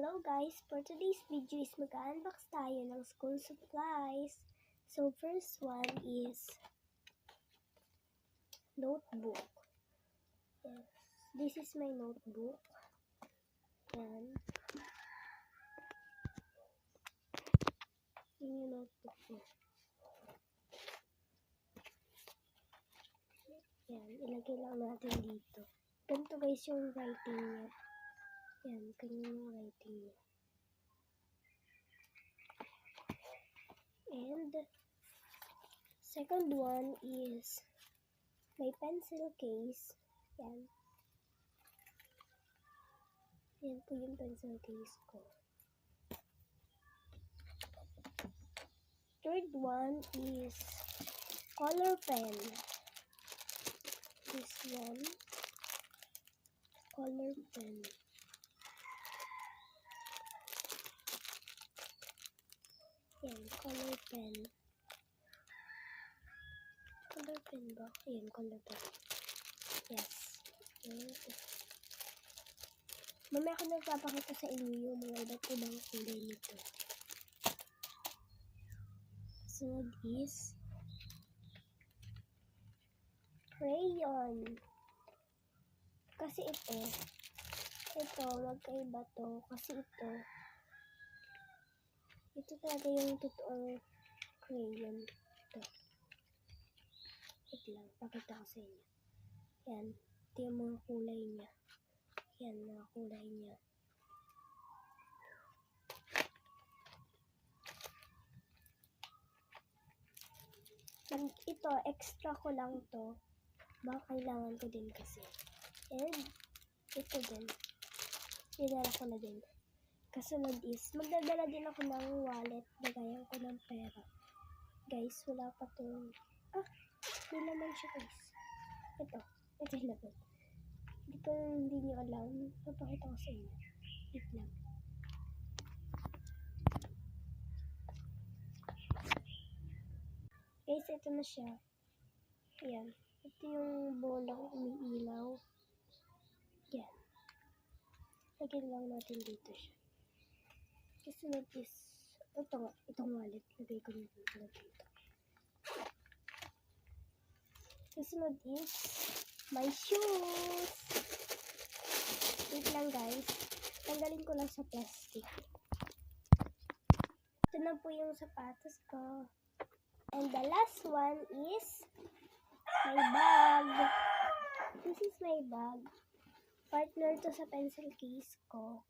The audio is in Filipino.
Hello guys! For today's video is mag-unbox tayo ng school supplies. So first one is notebook. Yes, this is my notebook. Yan. Yun yung notebook ko. Yan, ilagay lang natin dito. Ganito guys yung writing niya. Yan, ganyan yung writing niya. And second one is my pencil case. Yan. Yan po yung pencil case ko. Third one is color pen. This one, color pen. Yan, color pen. Color pen ba? Ayan, color pen. Yes. Mamaya ko nagpapakita sa inyo yung mga iba't ibang kulay nito. Sunod is crayon. Kasi ito magkaiba to. Kasi ito talaga yung totoong crayon. Wait lang, pakita ko sa inyo. Yan, ito yung mga kulay niya. Yan, mga kulay niya. And ito, extra ko lang to. Baka kailangan ko din kasi. And ito din. Dinala ko na din. Kasunod is, magdadala din ako ng wallet. Lagayan ko ng pera. Guys, wala pa to. Hindi naman siya guys. Ito yung laban. Hindi nyo alam. Papakita ko sa inyo. Wait lang. Guys, ito na siya. Ayan. Ito yung bolang umiilaw. Yan. Lagyan lang natin dito siya. Kasunod is, itong wallet. Lagay ko na dito. Kasunod is, my shoes. Wait lang guys. Tanggalin ko lang sa plastic. Ito na po yung sapatos ko. And the last one is my bag. This is my bag. Partner to sa pencil case ko.